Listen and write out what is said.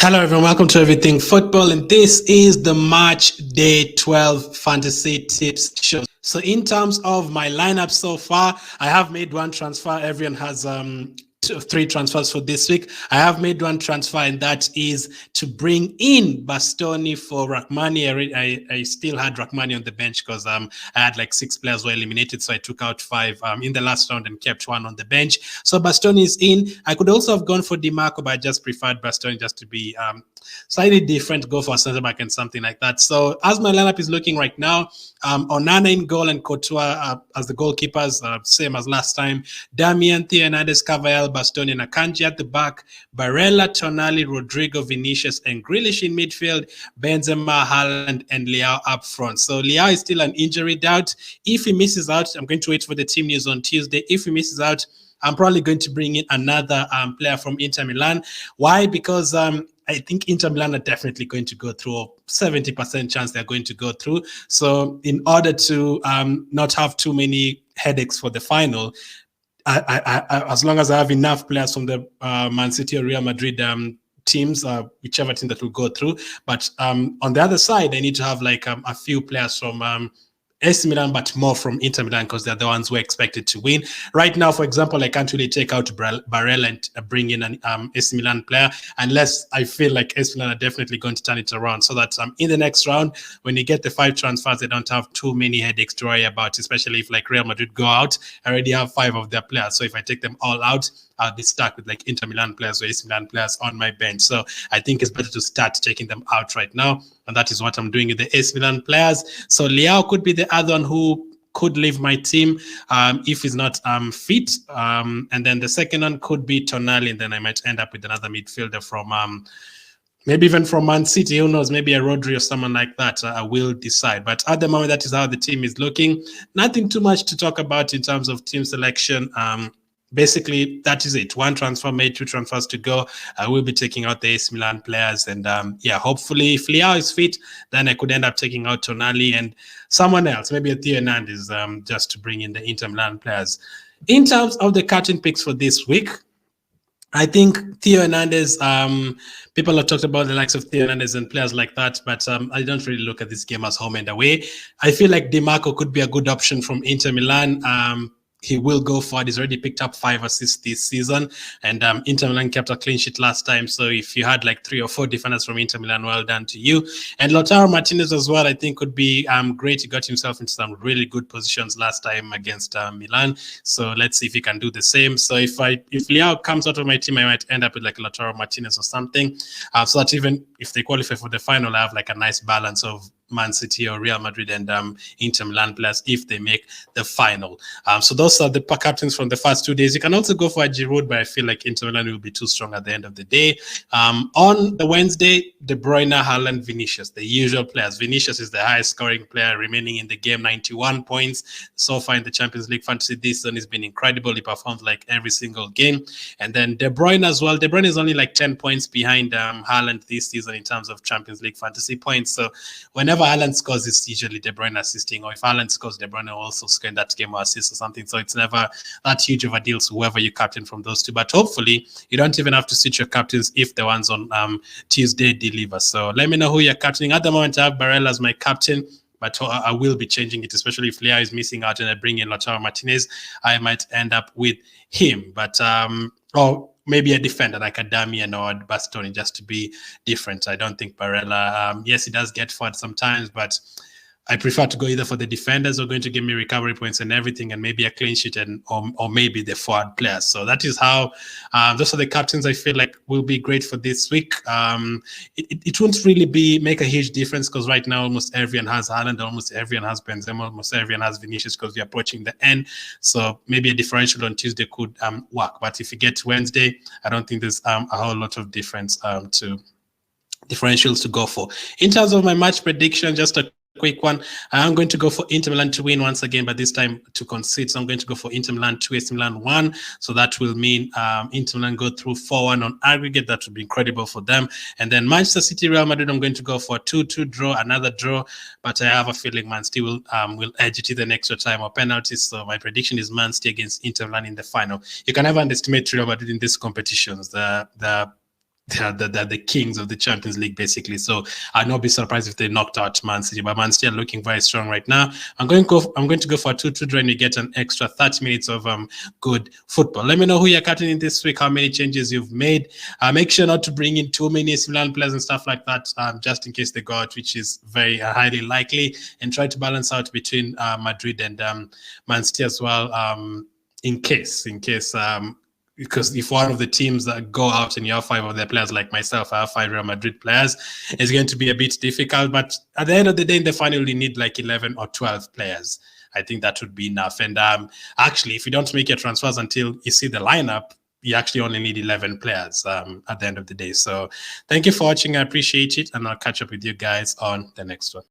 Hello everyone, welcome to Everything Football, and this is the Match Day 12 Fantasy Tips Show. So in terms of my lineup so far, I have made one transfer. Everyone has three transfers for this week. I have made one transfer, and that is to bring in Bastoni for Rahmani. I still had Rahmani on the bench because I had like 6 players were eliminated, so I took out 5 in the last round and kept 1 on the bench. So Bastoni is in. I could also have gone for DiMarco, but I just preferred Bastoni just to be slightly different, go for a centre back and something like that. So as my lineup is looking right now, Onana in goal and Courtois as the goalkeepers, same as last time. Damian, Theo Hernandez, Cavall, Bastoni, and Akanji at the back. Barella, Tonali, Rodrigo, Vinicius, and Grealish in midfield. Benzema, Haaland, and Leao up front. So Leao is still an injury doubt. If he misses out, I'm going to wait for the team news on Tuesday. If he misses out, I'm probably going to bring in another player from Inter Milan. Why? Because I think Inter Milan are definitely going to go through. 70% chance they're going to go through. So in order to not have too many headaches for the final, as long as I have enough players from the Man City or Real Madrid teams, whichever team that will go through. But on the other side, I need to have like a few players from AC Milan, but more from Inter Milan because they're the ones who are expected to win. Right now, for example, I can't really take out Barella and bring in an AC Milan player unless I feel like AC Milan are definitely going to turn it around, so that in the next round, when you get the 5 transfers, they don't have too many headaches to worry about, especially if like Real Madrid go out. I already have 5 of their players, so if I take them all out, I'll be stuck with like Inter Milan players or AC Milan players on my bench. So I think it's better to start taking them out right now. And that is what I'm doing with the AC Milan players. So Leao could be the other one who could leave my team if he's not fit. And then the second one could be Tonali. And then I might end up with another midfielder from maybe even from Man City, who knows, maybe a Rodri or someone like that. I will decide. But at the moment, that is how the team is looking. Nothing too much to talk about in terms of team selection. Basically, that is it. 1 transfer made, 2 transfers to go. I will be taking out the AC Milan players. And yeah, hopefully, if Leao is fit, then I could end up taking out Tonali and someone else, maybe a Theo Hernandez, just to bring in the Inter Milan players. In terms of the captain picks for this week, I think Theo Hernandez, people have talked about the likes of Theo Hernandez and players like that, but I don't really look at this game as home and away. I feel like DiMarco could be a good option from Inter Milan. He will go forward. He's already picked up 5 assists this season, and Inter Milan kept a clean sheet last time. So if you had like 3 or 4 defenders from Inter Milan, well done to you. And Lautaro Martinez as well, I think could be great. He got himself into some really good positions last time against Milan. So let's see if he can do the same. So if Leao comes out of my team, I might end up with like Lautaro Martinez or something, so that even if they qualify for the final, I have like a nice balance of Man City or Real Madrid and Inter Milan players if they make the final. So those are the captains from the first 2 days. You can also go for a Giroud, but I feel like Inter Milan will be too strong at the end of the day. On the Wednesday, De Bruyne, Haaland, Vinicius, the usual players. Vinicius is the highest scoring player remaining in the game, 91 points. So far in the Champions League fantasy this season, he's been incredible. He performs like every single game. And then De Bruyne as well. De Bruyne is only like 10 points behind Haaland this season in terms of Champions League fantasy points. So whenever Haaland scores, it's usually De Bruyne assisting, or if Haaland scores, De Bruyne also score in that game or assist or something. So it's never that huge of a deal to whoever you captain from those two. But hopefully, you don't even have to switch your captains if the ones on Tuesday deliver. So let me know who you're captaining. At the moment, I have Barella as my captain, but I will be changing it, especially if Leao is missing out and I bring in Lautaro Martinez. I might end up with him. But or maybe a defender like a Damian or a Bastoni, just to be different. I don't think Barella, yes, he does get forward sometimes, but I prefer to go either for the defenders who are going to give me recovery points and everything, and maybe a clean sheet, and or maybe the forward players. So that is how those are the captains I feel like will be great for this week. It won't really make a huge difference because right now almost everyone has Haaland, almost everyone has Benzema, almost everyone has Vinicius because we're approaching the end. So maybe a differential on Tuesday could work. But if you get to Wednesday, I don't think there's a whole lot of difference to differentials to go for. In terms of my match prediction, just a quick one. I'm going to go for Inter Milan to win once again, but this time to concede. So I'm going to go for Inter Milan 2, AC Milan 1. So that will mean Inter Milan go through 4-1 on aggregate. That would be incredible for them. And then Manchester City, Real Madrid, I'm going to go for a 2-2 draw, another draw. But I have a feeling Man City will edge it either in extra time or penalties. So my prediction is Man City against Inter Milan in the final. You can never underestimate Real Madrid in these competitions. The they're the kings of the Champions League, basically. So I'd not be surprised if they knocked out Man City. But Man City are looking very strong right now. I'm going to go for a 2-2 draw, and we get an extra 30 minutes of good football. Let me know who you're captaining this week, how many changes you've made. Make sure not to bring in too many similar players and stuff like that, just in case they go out, which is very highly likely. And try to balance out between Madrid and Man City as well, in case. Because if one of the teams that go out and you have 5 of their players, like myself, I have 5 Real Madrid players, it's going to be a bit difficult. But at the end of the day, in the final, you need like 11 or 12 players. I think that would be enough. And actually, if you don't make your transfers until you see the lineup, you actually only need 11 players at the end of the day. So thank you for watching. I appreciate it. And I'll catch up with you guys on the next one.